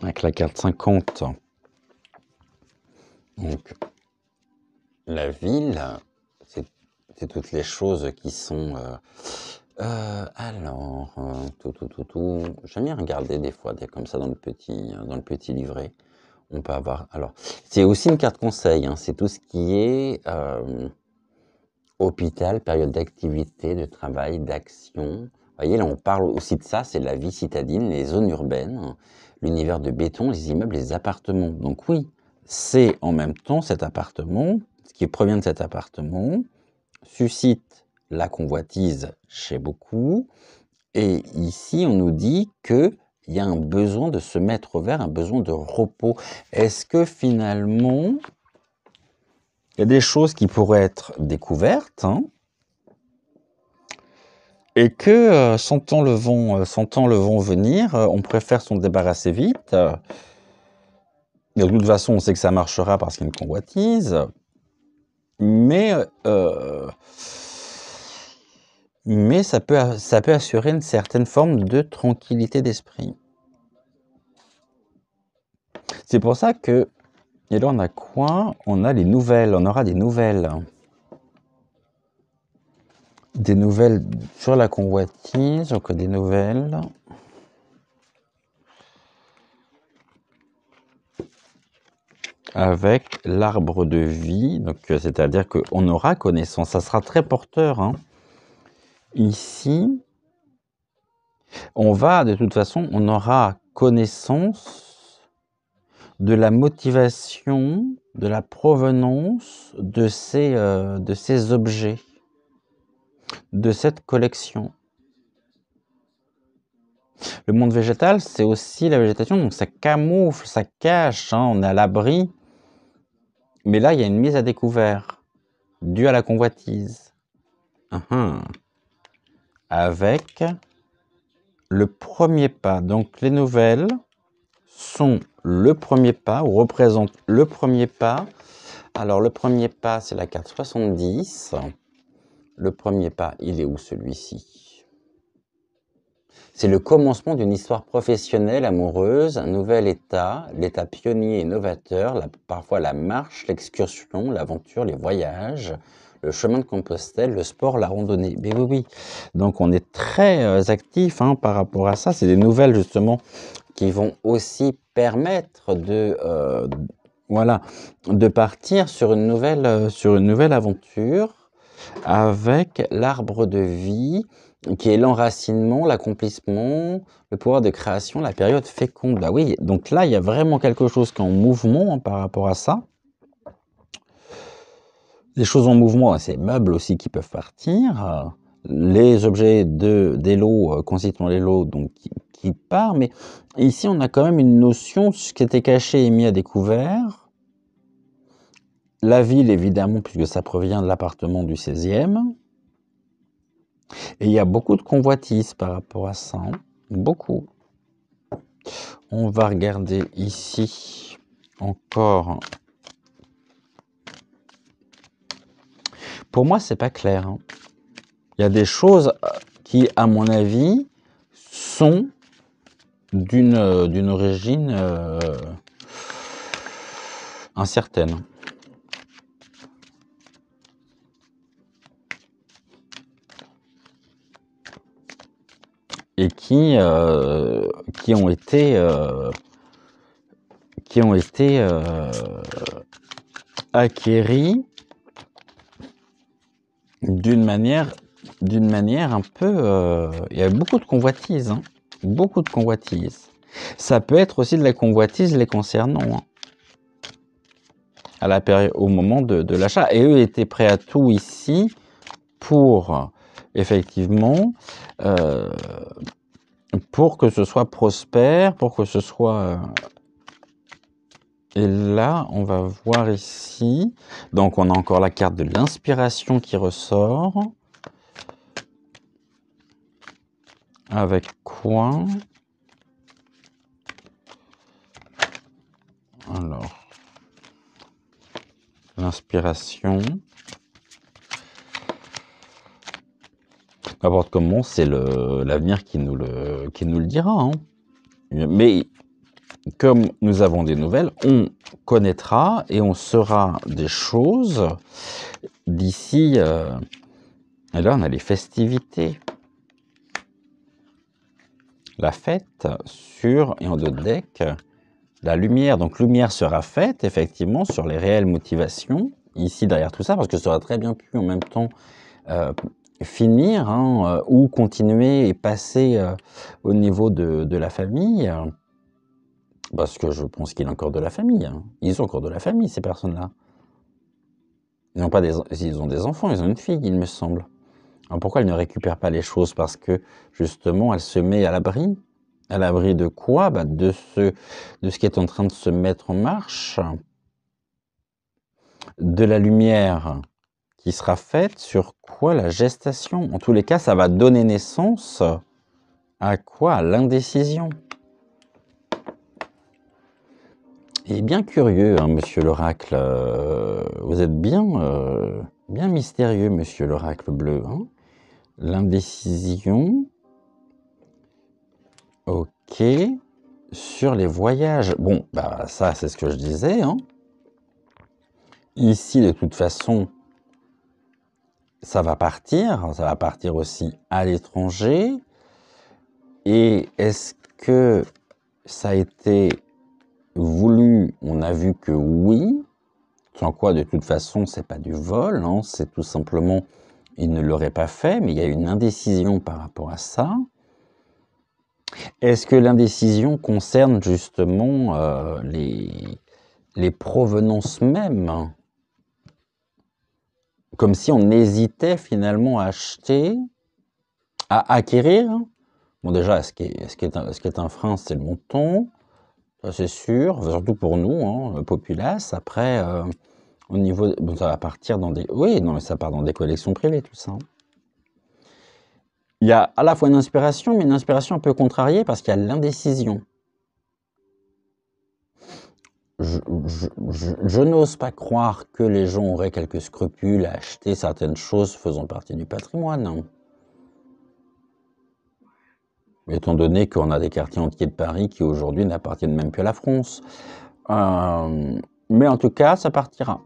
Avec la carte 50. Donc, la ville, c'est toutes les choses qui sont Alors, j'aime bien regarder des fois, comme ça dans le petit livret. On peut avoir. Alors, c'est aussi une carte conseil, hein, c'est tout ce qui est hôpital, période d'activité, de travail, d'action. Vous voyez, là, on parle aussi de ça, c'est de la vie citadine, les zones urbaines, l'univers de béton, les immeubles, les appartements. Donc oui, c'est en même temps cet appartement, ce qui provient de cet appartement, suscite la convoitise chez beaucoup. Et ici, on nous dit qu'il y a un besoin de se mettre au vert, un besoin de repos. Est-ce que finalement, il y a des choses qui pourraient être découvertes, hein, et que sentant le vent venir, on préfère s'en débarrasser vite. De toute façon, on sait que ça marchera parce qu'il y a une convoitise, mais ça peut assurer une certaine forme de tranquillité d'esprit. C'est pour ça que, et là on a quoi? On a les nouvelles, on aura des nouvelles. Des nouvelles sur la convoitise, donc des nouvelles. Avec l'arbre de vie, donc c'est-à-dire qu'on aura connaissance, ça sera très porteur, hein. Ici, on va, de toute façon, on aura connaissance de la motivation, de la provenance de ces objets, de cette collection. Le monde végétal, c'est aussi la végétation, donc ça camoufle, ça cache, hein, on est à l'abri. Mais là, il y a une mise à découvert, due à la convoitise. Avec le premier pas. Donc les nouvelles sont le premier pas, ou représentent le premier pas. Alors le premier pas, c'est la carte 70. Le premier pas, il est où celui-ci? C'est le commencement d'une histoire professionnelle, amoureuse, un nouvel état, l'état pionnier et novateur, parfois la marche, l'excursion, l'aventure, les voyages, le chemin de Compostelle, le sport, la randonnée. Mais oui, oui. Donc on est très actif, hein, par rapport à ça. C'est des nouvelles justement qui vont aussi permettre voilà, de partir sur une nouvelle aventure avec l'arbre de vie qui est l'enracinement, l'accomplissement, le pouvoir de création, la période féconde. Ah oui, donc là, il y a vraiment quelque chose qui est en mouvement, hein, par rapport à ça. Les choses en mouvement, c'est les meubles aussi qui peuvent partir. Les objets des lots, constituant les lots, donc qui part. Mais ici, on a quand même une notion, ce qui était caché et mis à découvert. La ville, évidemment, puisque ça provient de l'appartement du 16e. Et il y a beaucoup de convoitises par rapport à ça. Hein. Beaucoup. On va regarder ici encore. Pour moi, c'est pas clair. Hein. Il y a des choses qui, à mon avis, sont d'une origine incertaine. Et qui ont été acquéris d'une manière un peu... il y a beaucoup de convoitises, hein, beaucoup de convoitises. Ça peut être aussi de la convoitise les concernant, hein, à la période, au moment de l'achat. Et eux étaient prêts à tout ici pour, effectivement, pour que ce soit prospère, pour que ce soit... Et là, on va voir ici. Donc, on a encore la carte de l'inspiration qui ressort. Avec quoi? Alors, l'inspiration. N'importe comment, c'est l'avenir qui nous le dira. Hein. Mais comme nous avons des nouvelles, on connaîtra et on saura des choses d'ici. Et là, on a les festivités. la fête sur, et en dos de deck, la lumière. Donc lumière sera faite effectivement sur les réelles motivations, ici derrière tout ça, parce que ça aurait très bien pu en même temps finir ou continuer et passer au niveau de la famille, parce que je pense qu'il y a encore de la famille. Ils ont encore de la famille, ces personnes-là. Ils n'ont pas ils ont des enfants, ils ont une fille, il me semble. Alors pourquoi elle ne récupère pas les choses? Parce que justement, elle se met à l'abri. À l'abri de quoi? De ce qui est en train de se mettre en marche, de la lumière qui sera faite sur quoi? La gestation. En tous les cas, ça va donner naissance à quoi? À l'indécision. Et bien curieux, hein, monsieur l'oracle. Vous êtes bien mystérieux, monsieur l'oracle bleu. Hein. L'indécision. Ok. Sur les voyages. Bon, ça, c'est ce que je disais. Hein. Ici, de toute façon, ça va partir. Ça va partir aussi à l'étranger. Et est-ce que ça a été voulu? On a vu que oui. Sans quoi, de toute façon, c'est pas du vol. Hein, c'est tout simplement, il ne l'aurait pas fait, mais il y a une indécision par rapport à ça. Est-ce que l'indécision concerne justement les provenances mêmes? Comme si on hésitait finalement à acheter, à acquérir. Bon déjà, ce qui est un frein, c'est le montant, ça c'est sûr, surtout pour nous, hein, populace. Après, au niveau, bon, ça va partir dans des, oui, non mais ça part dans des collections privées, tout ça. Hein. Il y a à la fois une inspiration, mais une inspiration un peu contrariée parce qu'il y a l'indécision. Je n'ose pas croire que les gens auraient quelques scrupules à acheter certaines choses faisant partie du patrimoine. Hein. Étant donné qu'on a des quartiers entiers de Paris qui aujourd'hui n'appartiennent même plus à la France. Mais en tout cas, ça partira.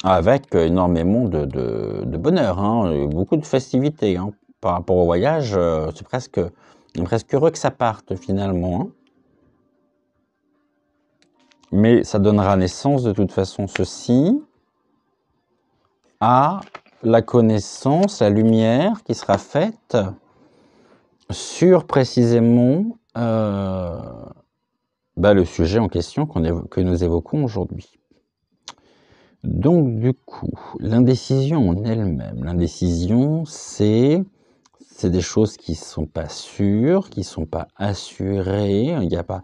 Avec énormément de bonheur, hein, beaucoup de festivités. Hein. Par rapport au voyage, c'est presque heureux que ça parte finalement. Hein. Mais ça donnera naissance de toute façon ceci à la connaissance, la lumière qui sera faite sur précisément le sujet en question que nous évoquons aujourd'hui. Donc du coup, l'indécision en elle-même, l'indécision c'est des choses qui ne sont pas sûres, qui ne sont pas assurées, il n'y a pas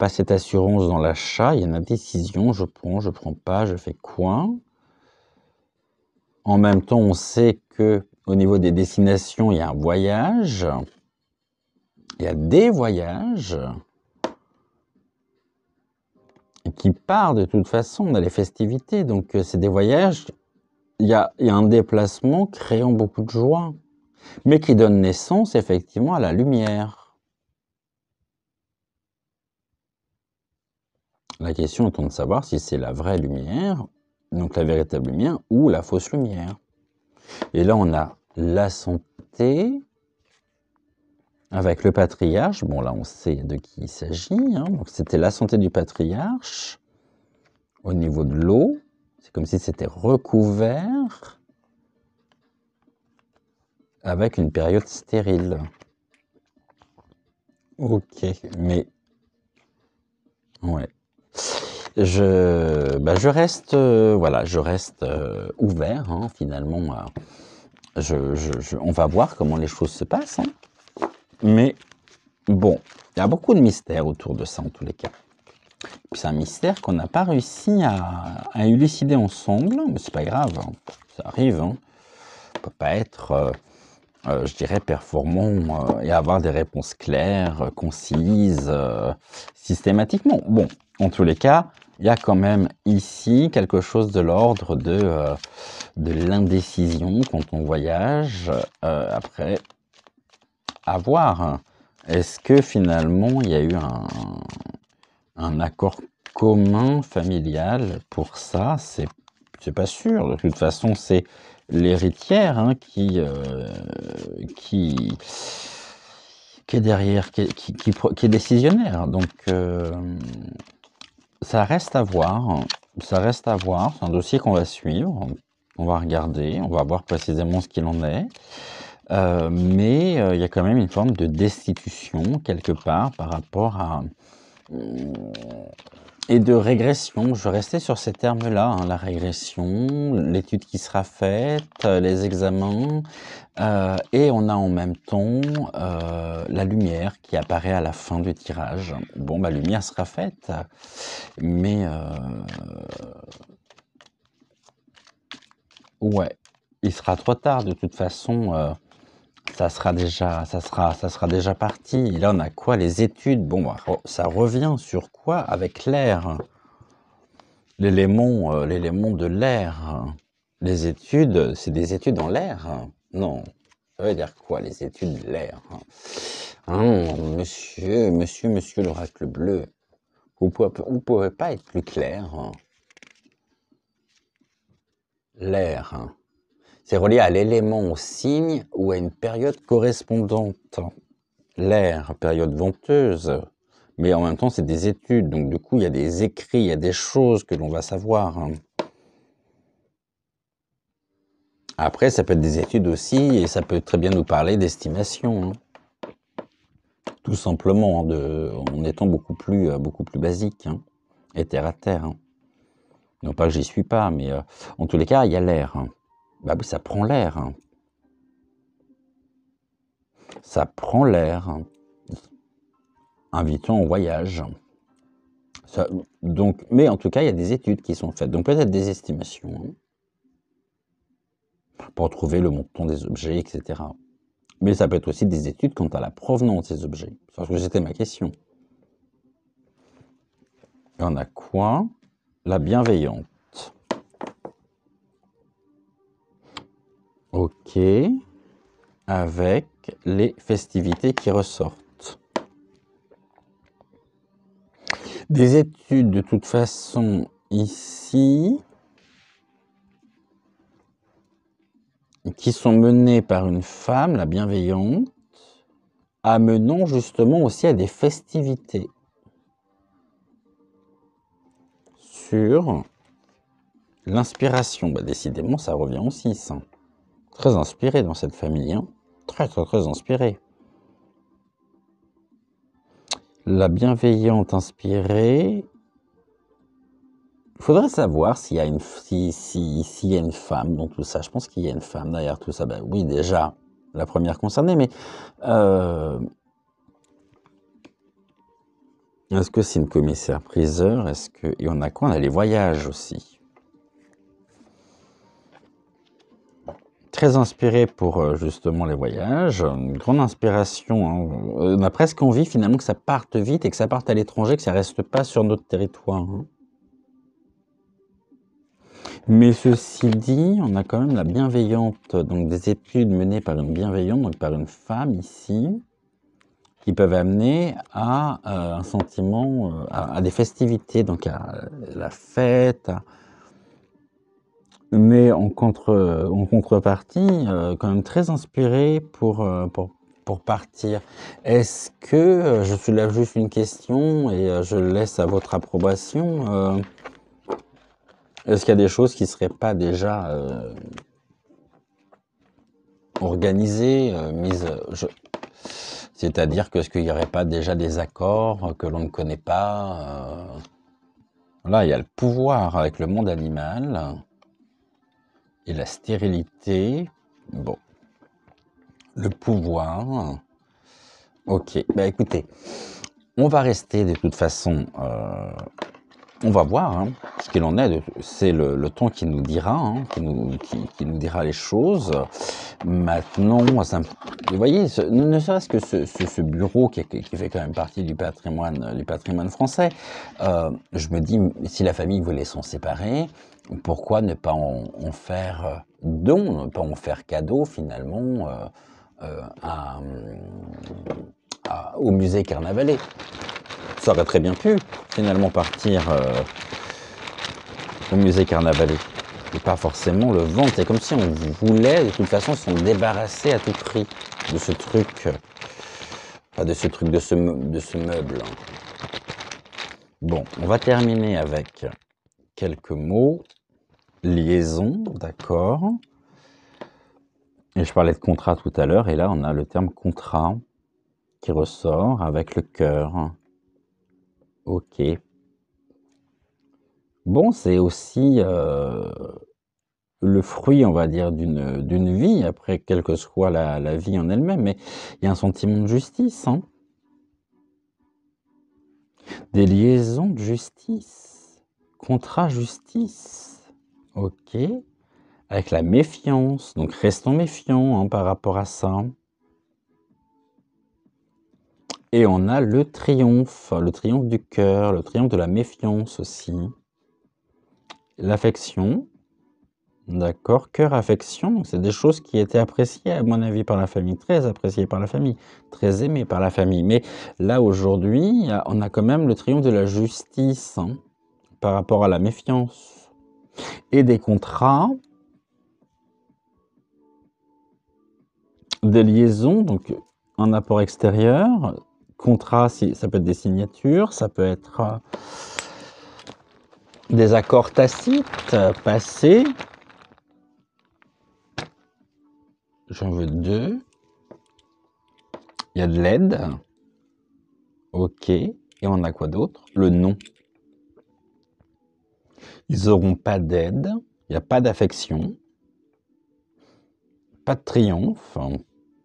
cette assurance dans l'achat, il y a une indécision, je prends pas, je fais quoi? En même temps, on sait que au niveau des destinations, il y a un voyage, il y a des voyages qui partent de toute façon dans les festivités. Donc, c'est des voyages, il y a un déplacement créant beaucoup de joie, mais qui donne naissance effectivement à la lumière. La question étant de savoir si c'est la vraie lumière, donc la véritable lumière, ou la fausse lumière. Et là, on a la santé, avec le patriarche. Bon, là, on sait de qui il s'agit. Hein. Donc, c'était la santé du patriarche. Au niveau de l'eau, c'est comme si c'était recouvert avec une période stérile. Ok, mais... Ouais. Je reste, je reste ouvert, hein, finalement. On va voir comment les choses se passent. Hein. Mais bon, il y a beaucoup de mystères autour de ça, en tous les cas. C'est un mystère qu'on n'a pas réussi à élucider ensemble, mais c'est pas grave, hein. Ça arrive. Hein. On peut pas être, je dirais, performant et avoir des réponses claires, concises, systématiquement. Bon, en tous les cas, il y a quand même ici quelque chose de l'ordre de l'indécision quand on voyage. Après, à voir. Est-ce que finalement il y a eu un accord commun familial pour ça? C'est pas sûr. De toute façon, c'est l'héritière hein, qui qui est derrière, qui est décisionnaire. Donc, ça reste à voir. Ça reste à voir. C'est un dossier qu'on va suivre. On va regarder. On va voir précisément ce qu'il en est. Mais il y a quand même une forme de destitution quelque part par rapport à... et de régression. Je restais sur ces termes-là, hein, la régression, l'étude qui sera faite, les examens, et on a en même temps la lumière qui apparaît à la fin du tirage. Bon, ma lumière sera faite, mais ouais, il sera trop tard de toute façon. Ça sera déjà parti. Et là, on a quoi? Les études. Bon, bah, ça revient sur quoi? Avec l'air. L'élément de l'air. Les études, c'est des études en l'air? Non. Ça veut dire quoi, les études de l'air? Monsieur l'oracle bleu. Vous pouvez pas être plus clair? L'air. C'est relié à l'élément, au signe ou à une période correspondante. L'air, période venteuse, mais en même temps c'est des études, donc du coup il y a des écrits, il y a des choses que l'on va savoir. Après ça peut être des études aussi, et ça peut très bien nous parler d'estimation, tout simplement, en étant beaucoup plus basique, et terre à terre. Non pas que j'y suis pas, mais en tous les cas il y a l'air. Bah oui, ça prend l'air. Ça prend l'air. Invitant au voyage. Ça, donc, mais en tout cas, il y a des études qui sont faites, donc peut-être des estimations, pour trouver le montant des objets, etc. Mais ça peut être aussi des études quant à la provenance des objets. Parce que c'était ma question. Et on a quoi? La bienveillante. Ok. Avec les festivités qui ressortent. Des études de toute façon ici qui sont menées par une femme, la bienveillante, amenant justement aussi à des festivités sur l'inspiration. Bah, décidément, ça revient aussi, ça. Très inspiré dans cette famille, hein. Très, très, très inspiré. La bienveillante inspirée. Il faudrait savoir s'il y a s'il y a une femme dans tout ça. Je pense qu'il y a une femme derrière tout ça. Ben oui, déjà, la première concernée, mais est-ce que c'est une commissaire-priseur? Est-ce que... Et on a quoi? On a les voyages aussi. Très inspiré pour justement les voyages, une grande inspiration. Hein. On a presque envie finalement que ça parte vite et que ça parte à l'étranger, que ça reste pas sur notre territoire. Hein. Mais ceci dit, on a quand même la bienveillante, donc des études menées par une bienveillante, donc par une femme ici, qui peuvent amener à un sentiment, à des festivités, donc à la fête, mais en contrepartie, quand même très inspiré pour partir. Est-ce que, je soulève juste une question et je laisse à votre approbation, est-ce qu'il y a des choses qui ne seraient pas déjà organisées, mises, c'est-à-dire que est-ce qu'il n'y aurait pas déjà des accords que l'on ne connaît pas? Là, il y a le pouvoir avec le monde animal. Et la stérilité, bon, le pouvoir, ok, bah écoutez, on va rester de toute façon, on va voir hein, ce qu'il en est, c'est le temps qui nous dira, hein, qui nous dira les choses. Maintenant, ça, vous voyez, ne serait-ce que ce bureau qui fait quand même partie du patrimoine français, je me dis, si la famille voulait s'en séparer, pourquoi ne pas en faire don, ne pas en faire cadeau finalement au musée Carnavalet? Ça aurait très bien pu finalement partir au musée Carnavalet et pas forcément le vendre. C'est comme si on voulait de toute façon s'en débarrasser à tout prix de ce truc. Pas de ce truc, de ce meuble. Bon, on va terminer avec quelques mots. Liaison, d'accord. Et je parlais de contrat tout à l'heure, et là on a le terme contrat qui ressort avec le cœur. Ok. Bon, c'est aussi le fruit, on va dire, d'une vie, après, quelle que soit la vie en elle-même, mais il y a un sentiment de justice, hein. Des liaisons de justice. Contrat justice. Ok. Avec la méfiance, donc restons méfiants hein, par rapport à ça. Et on a le triomphe du cœur, le triomphe de la méfiance aussi. L'affection, d'accord, cœur, affection, c'est des choses qui étaient appréciées à mon avis par la famille, très appréciées par la famille, très aimées par la famille. Mais là aujourd'hui, on a quand même le triomphe de la justice hein, par rapport à la méfiance. Et des contrats, des liaisons, donc un apport extérieur, contrat, ça peut être des signatures, ça peut être des accords tacites, passés. J'en veux 2. Il y a de l'aide. Ok. Et on a quoi d'autre? Le non. Ils n'auront pas d'aide. Il n'y a pas d'affection. Pas de triomphe.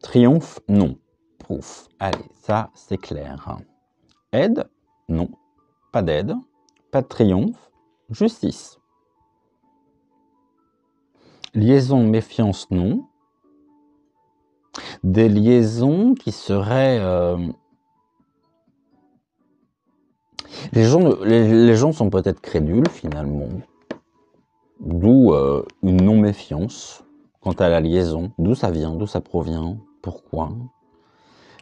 Triomphe, non. Pouf. Allez, ça, c'est clair. Aide? Non. Pas d'aide. Pas de triomphe. Justice. Liaison, méfiance, non. Des liaisons qui seraient... Les gens sont peut-être crédules, finalement. D'où une non-méfiance quant à la liaison. D'où ça vient, d'où ça provient, pourquoi.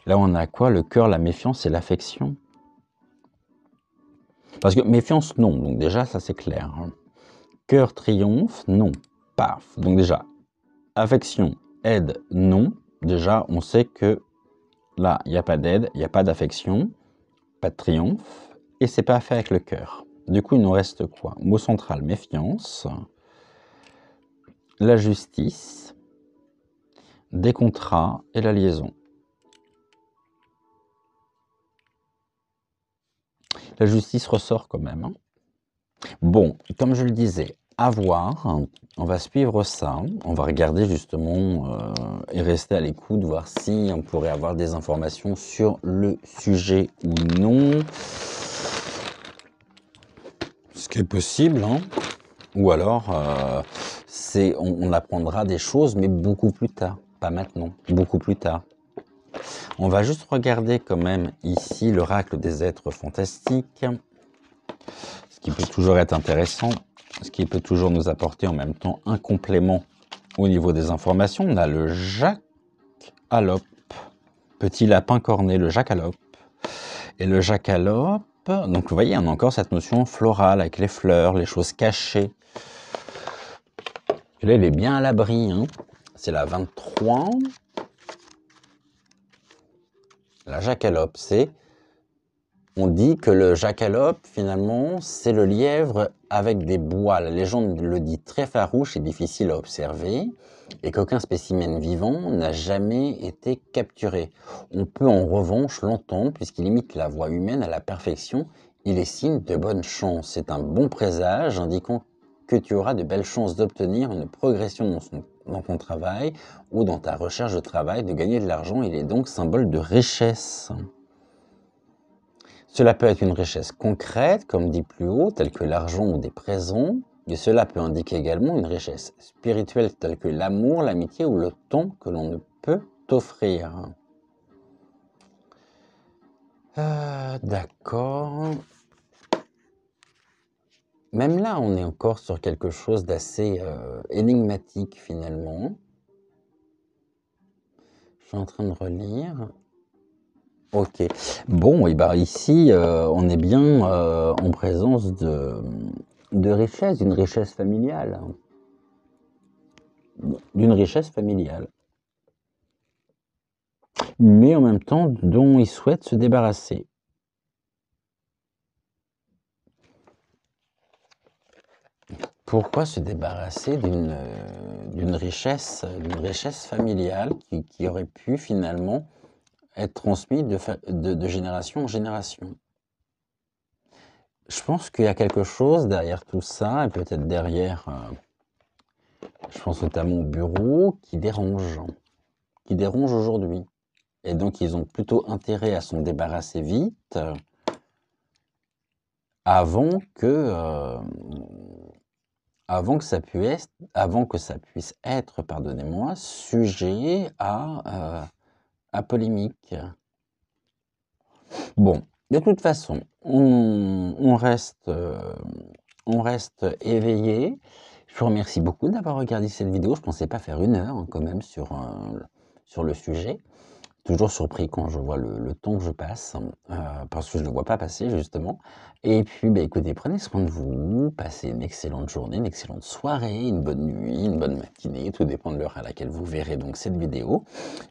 Là, on a quoi? Le cœur, la méfiance et l'affection. Parce que méfiance, non. Donc déjà, ça, c'est clair. Cœur, triomphe, non. Paf. Donc déjà, affection, aide, non. Déjà, on sait que là, il n'y a pas d'aide, il n'y a pas d'affection, pas de triomphe, et c'est pas fait avec le cœur. Du coup, il nous reste quoi? Mot central, méfiance, la justice, des contrats et la liaison. La justice ressort quand même. Hein. Bon, comme je le disais, à voir. On va suivre ça. On va regarder justement et rester à l'écoute, voir si on pourrait avoir des informations sur le sujet ou non. Ce qui est possible, hein. Ou alors on apprendra des choses, mais beaucoup plus tard. Pas maintenant, beaucoup plus tard. On va juste regarder quand même ici l'oracle des êtres fantastiques. Ce qui peut toujours être intéressant, ce qui peut toujours nous apporter en même temps un complément au niveau des informations. On a le jackalope, petit lapin corné, le jackalope. Et le jackalope, donc vous voyez, on a encore cette notion florale avec les fleurs, les choses cachées. Et là, il est bien à l'abri. Hein. C'est la 23. La jackalope, on dit que le jackalope, finalement, c'est le lièvre avec des bois. La légende le dit très farouche et difficile à observer, et qu'aucun spécimen vivant n'a jamais été capturé. On peut en revanche l'entendre, puisqu'il imite la voix humaine à la perfection. Il est signe de bonne chance. C'est un bon présage, indiquant que tu auras de belles chances d'obtenir une progression dans ton travail ou dans ta recherche de travail, de gagner de l'argent. Il est donc symbole de richesse. Cela peut être une richesse concrète, comme dit plus haut, telle que l'argent ou des présents, et cela peut indiquer également une richesse spirituelle telle que l'amour, l'amitié ou le temps que l'on ne peut t'offrir. D'accord. Même là, on est encore sur quelque chose d'assez énigmatique finalement. Je suis en train de relire. Ok. Bon, et bah ici, on est bien en présence de richesse, d'une richesse familiale. D'une richesse familiale. mais en même temps dont il souhaite se débarrasser. Pourquoi se débarrasser d'une richesse familiale qui aurait pu finalement être transmise de génération en génération? Je pense qu'il y a quelque chose derrière tout ça, et peut-être derrière, je pense notamment au bureau, qui dérange aujourd'hui. Et donc ils ont plutôt intérêt à s'en débarrasser vite, avant que ça puisse être, pardonnez-moi, sujet à polémique. Bon, de toute façon, on reste éveillé. Je vous remercie beaucoup d'avoir regardé cette vidéo. Je ne pensais pas faire 1 heure, hein, quand même sur le sujet. Toujours surpris quand je vois le temps que je passe, parce que je ne le vois pas passer justement. Et puis, bah, écoutez, prenez soin de vous, passez une excellente journée, une excellente soirée, une bonne nuit, une bonne matinée, tout dépend de l'heure à laquelle vous verrez donc cette vidéo.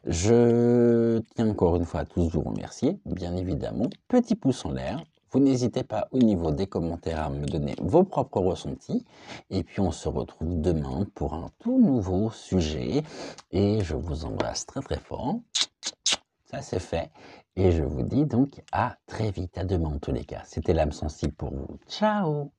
Je tiens encore une fois à tous vous remercier, bien évidemment. Petit pouce en l'air. Vous n'hésitez pas au niveau des commentaires à me donner vos propres ressentis. Et puis on se retrouve demain pour un tout nouveau sujet. Et je vous embrasse très très fort. Ça c'est fait. Et je vous dis donc à très vite, à demain en tous les cas. C'était l'âme sensible pour vous. Ciao!